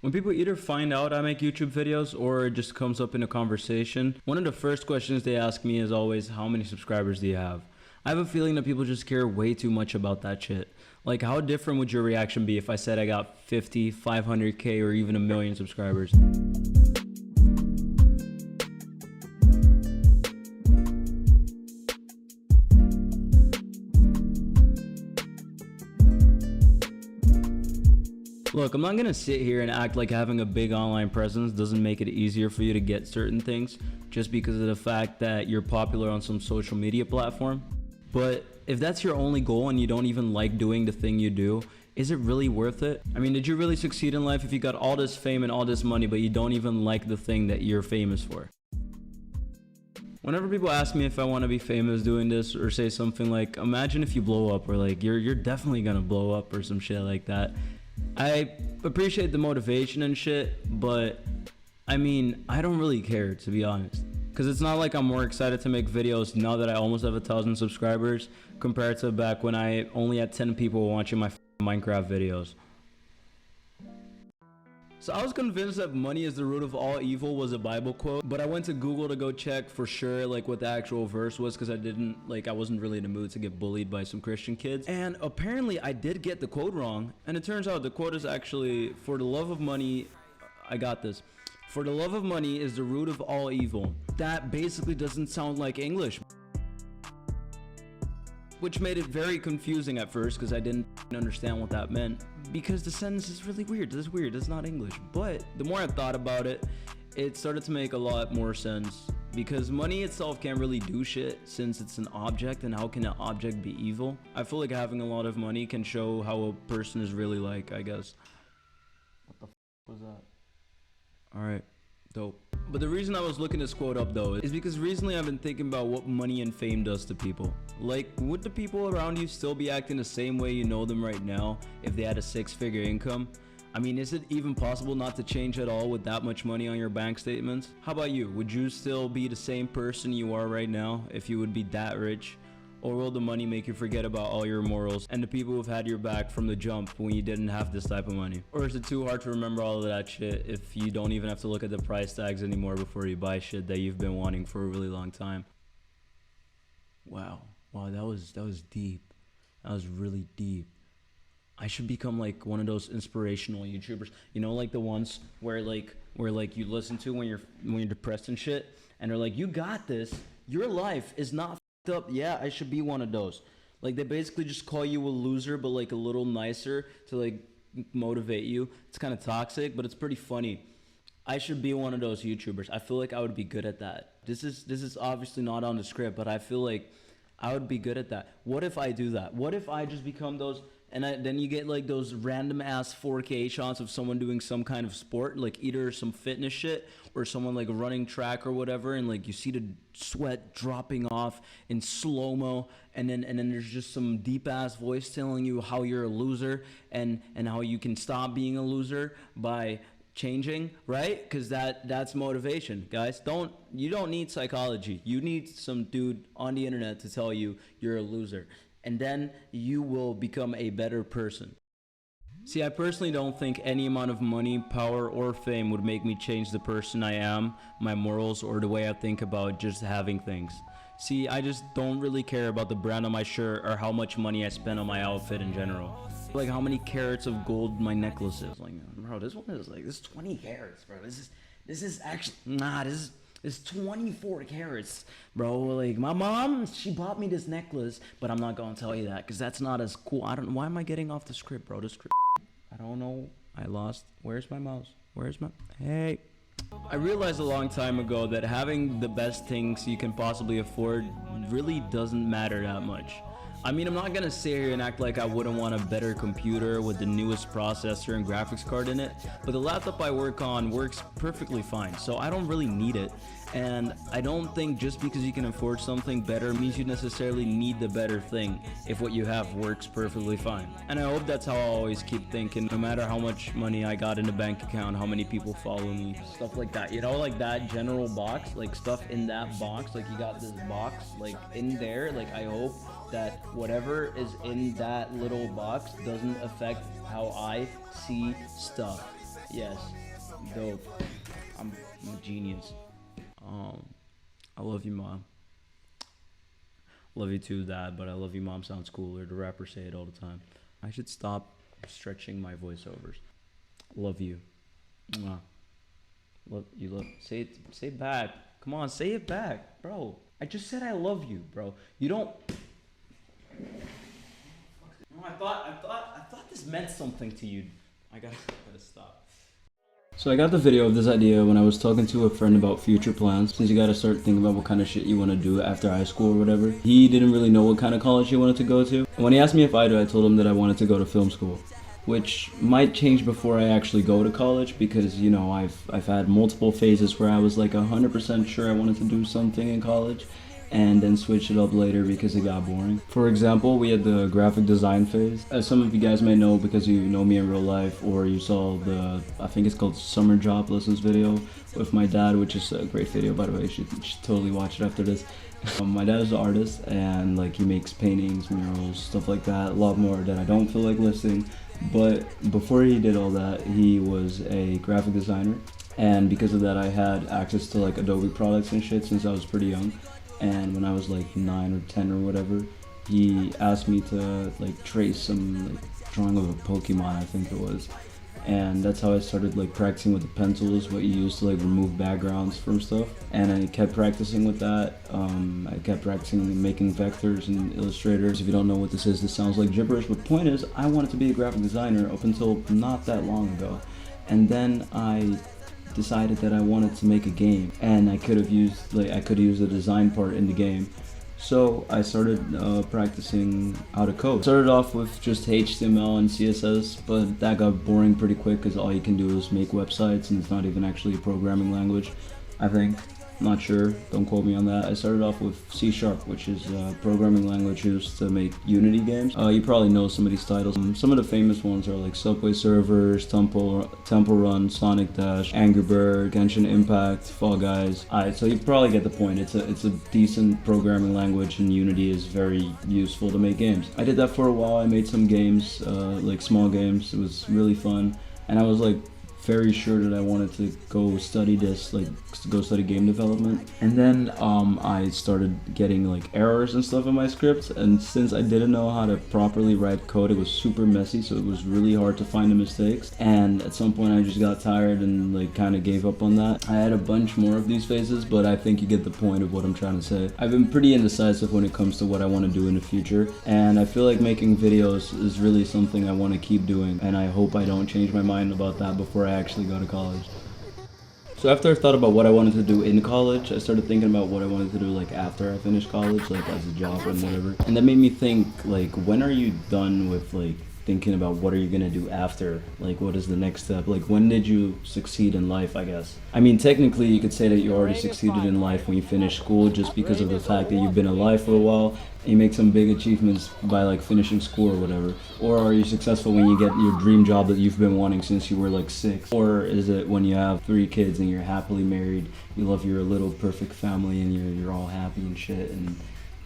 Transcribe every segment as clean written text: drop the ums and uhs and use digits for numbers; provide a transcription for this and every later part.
When people either find out I make YouTube videos or it just comes up in a conversation, one of the first questions they ask me is always, how many subscribers do you have? I have a feeling that people just care way too much about that shit. Like, how different would your reaction be if I said I got 50, 500K, or even 1 million subscribers? Look, I'm not gonna sit here and act like having a big online presence doesn't make it easier for you to get certain things just because of the fact that you're popular on some social media platform. But if that's your only goal and you don't even like doing the thing you do, is it really worth it? I mean, did you really succeed in life if you got all this fame and all this money, but you don't even like the thing that you're famous for? Whenever people ask me if I want to be famous doing this, or say something like, imagine if you blow up, or like, you're definitely gonna blow up, or some shit like that, I appreciate the motivation and shit, but I mean, I don't really care, to be honest. Because it's not like I'm more excited to make videos now that I almost have 1,000 subscribers compared to back when I only had 10 people watching my Minecraft videos. So I was convinced that money is the root of all evil was a Bible quote, but I went to Google to go check for sure like what the actual verse was, because I wasn't really in the mood to get bullied by some Christian kids. And apparently I did get the quote wrong, and it turns out the quote is actually, for the love of money, I got this. For the love of money is the root of all evil. That basically doesn't sound like English, which made it very confusing at first because I didn't understand what that meant, because the sentence is really weird. This is weird. It's not English. But the more I thought about it, it started to make a lot more sense, because money itself can't really do shit since it's an object, and how can an object be evil? I feel like having a lot of money can show how a person is really like, I guess. What the f was that? Alright, dope. But the reason I was looking this quote up though is because recently I've been thinking about what money and fame does to people. Like, would the people around you still be acting the same way you know them right now if they had a 6-figure income? I mean, is it even possible not to change at all with that much money on your bank statements? How about you? Would you still be the same person you are right now if you would be that rich? Or will the money make you forget about all your morals and the people who've had your back from the jump when you didn't have this type of money? Or is it too hard to remember all of that shit if you don't even have to look at the price tags anymore before you buy shit that you've been wanting for a really long time? Wow, that was deep. That was really deep. I should become like one of those inspirational YouTubers, you know, like the ones where you listen to when you're depressed and shit, and they're like, you got this, your life is not up. Yeah, I should be one of those. Like, they basically just call you a loser, but like a little nicer to like motivate you. It's kind of toxic, but it's pretty funny. I should be one of those YouTubers. I feel like I would be good at that. This is obviously not on the script, but I feel like I would be good at that. What if I do that? What if I just become those, and then you get like those random ass 4K shots of someone doing some kind of sport, like either some fitness shit or someone like running track or whatever, and like you see the sweat dropping off in slow-mo, and then there's just some deep ass voice telling you how you're a loser and how you can stop being a loser by changing, right? Because that's motivation, guys. You don't need psychology. You need some dude on the internet to tell you you're a loser, and then you will become a better person. See, I personally don't think any amount of money, power, or fame would make me change the person I am, my morals, or the way I think about just having things. See, I just don't really care about the brand on my shirt or how much money I spend on my outfit in general. Like how many carats of gold my necklace is. Like, bro, this one is like, this is 20 carats, bro. This is actually, nah, this is 24 carats, bro. Like, my mom, she bought me this necklace, but I'm not gonna tell you that because that's not as cool. Why am I getting off the script, bro? The script, I don't know. I lost. Where's my mouse? Hey. I realized a long time ago that having the best things you can possibly afford really doesn't matter that much. I mean, I'm not gonna sit here and act like I wouldn't want a better computer with the newest processor and graphics card in it, but the laptop I work on works perfectly fine, so I don't really need it. And I don't think just because you can afford something better means you necessarily need the better thing if what you have works perfectly fine. And I hope that's how I always keep thinking, no matter how much money I got in the bank account, how many people follow me, stuff like that. You know, like that general box, like stuff in that box, like you got this box, like in there, like I hope that whatever is in that little box doesn't affect how I see stuff. Yes, dope. I'm a genius. I love you, mom. Love you too, dad. But I love you, mom sounds cooler. The rappers say it all the time. I should stop stretching my voiceovers. Love you. Mwah. Love you. Love. Say it. Say it back. Come on, say it back, bro. I just said I love you, bro. You don't. No, I thought this meant something to you. I gotta stop. So I got the video of this idea when I was talking to a friend about future plans. Since you gotta start thinking about what kind of shit you want to do after high school or whatever. He didn't really know what kind of college he wanted to go to. And when he asked me if I do, I told him that I wanted to go to film school, which might change before I actually go to college because, you know, I've had multiple phases where I was like 100% sure I wanted to do something in college and then switch it up later because it got boring. For example, we had the graphic design phase. As some of you guys may know because you know me in real life or you saw the, I think it's called Summer Job Lessons video with my dad, which is a great video, by the way. You should totally watch it after this. My dad is an artist and like he makes paintings, murals, stuff like that, a lot more that I don't feel like listing. But before he did all that, he was a graphic designer, and because of that I had access to like Adobe products and shit since I was pretty young. And when I was like 9 or 10 or whatever, he asked me to like trace some like drawing of a Pokemon, I think it was. And that's how I started like practicing with the pencils, what you use to like remove backgrounds from stuff. And I kept practicing with that. I kept practicing making vectors and illustrators. If you don't know what this sounds like gibberish, but point is, I wanted to be a graphic designer up until not that long ago. And then I decided that I wanted to make a game, and I could use the design part in the game. So I started practicing how to code. Started off with just HTML and CSS, but that got boring pretty quick because all you can do is make websites and it's not even actually a programming language, I think. I'm not sure, don't quote me on that. I started off with C#, which is a programming language used to make Unity games. You probably know some of these titles. Some of the famous ones are like Subway Surfers, Temple Run, Sonic Dash, Angry Bird, Genshin Impact, Fall Guys. So you probably get the point. It's a decent programming language, and Unity is very useful to make games. I did that for a while. I made some games, like small games. It was really fun, and I was like very sure that I wanted to go study this, like go study game development. And then I started getting like errors and stuff in my scripts, and since I didn't know how to properly write code, it was super messy, so it was really hard to find the mistakes. And at some point I just got tired and like kind of gave up on that. I had a bunch more of these phases, but I think you get the point of what I'm trying to say. I've been pretty indecisive when it comes to what I want to do in the future, and I feel like making videos is really something I want to keep doing, and I hope I don't change my mind about that before I actually go to college. So after I thought about what I wanted to do in college, I started thinking about what I wanted to do like after I finished college, like as a job and whatever. And that made me think, like, when are you done with like thinking about what are you gonna do after? Like, what is the next step? Like, when did you succeed in life, I guess? I mean, technically you could say that you already succeeded in life when you finish school, just because of the fact that you've been alive for a while. You make some big achievements by like finishing school or whatever. Or are you successful when you get your dream job that you've been wanting since you were like 6? Or is it when you have 3 kids and you're happily married, you love your little perfect family and you're all happy and shit? And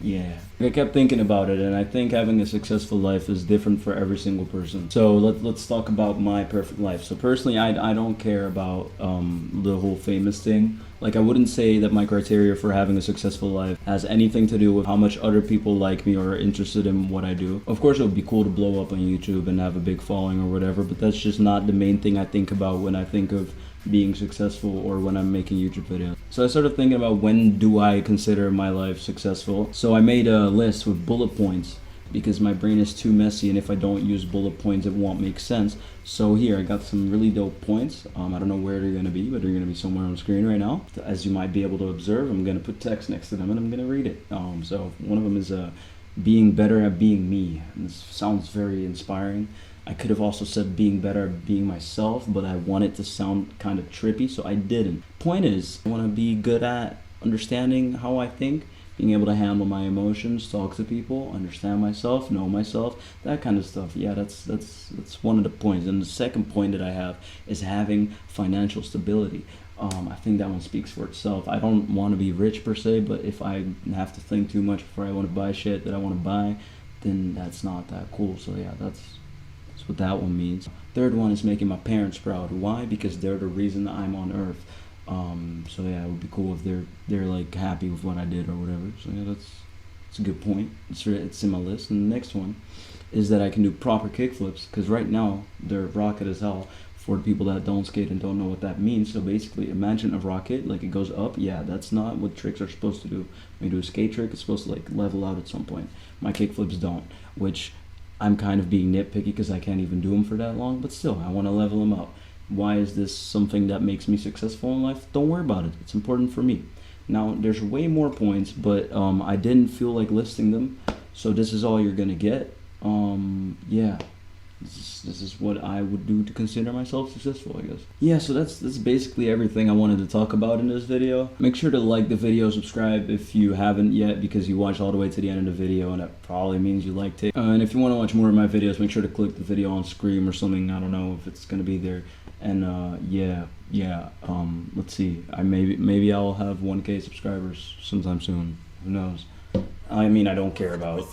yeah, I kept thinking about it, and I think having a successful life is different for every single person. So let's talk about my perfect life. So personally, I don't care about the whole famous thing. Like, I wouldn't say that my criteria for having a successful life has anything to do with how much other people like me or are interested in what I do. Of course, it would be cool to blow up on YouTube and have a big following or whatever, but that's just not the main thing I think about when I think of being successful or when I'm making YouTube videos. So I started thinking about, when do I consider my life successful? So I made a list with bullet points because my brain is too messy, and if I don't use bullet points it won't make sense. So here I got some really dope points. I don't know where they're gonna be, but they're gonna be somewhere on the screen right now. As you might be able to observe, I'm gonna put text next to them and I'm gonna read it. So one of them is being better at being me. And this sounds very inspiring. I could have also said being better at being myself, but I want it to sound kind of trippy, so I didn't. Point is, I want to be good at understanding how I think, being able to handle my emotions, talk to people, understand myself, know myself, that kind of stuff. Yeah, that's one of the points. And the second point that I have is having financial stability. I think that one speaks for itself. I don't want to be rich per se, but if I have to think too much before I want to buy shit that I want to buy, then that's not that cool. So yeah, that's That's what that one means. Third one is making my parents proud. Why? Because they're the reason that I'm on earth. So yeah, it would be cool if they're like happy with what I did or whatever. So yeah, that's a good point. It's in my list. And the next one is that I can do proper kickflips, because right now they're rocket as hell for people that don't skate and don't know what that means. So basically, imagine a rocket, like it goes up. Yeah, that's not what tricks are supposed to do. When you do a skate trick, it's supposed to like level out at some point. My kickflips don't, which I'm kind of being nitpicky because I can't even do them for that long, but still, I want to level them out. Why is this something that makes me successful in life? Don't worry about it. It's important for me. Now, there's way more points, but I didn't feel like listing them, so this is all you're gonna get. Yeah, this is what I would do to consider myself successful, I guess. Yeah, so that's basically everything I wanted to talk about in this video. Make sure to like the video, subscribe if you haven't yet, because you watched all the way to the end of the video, and that probably means you liked it. And if you want to watch more of my videos, make sure to click the video on screen or something. I don't know if it's gonna be there. And let's see. Maybe I'll have 1K subscribers sometime soon. Who knows? I mean, I don't care about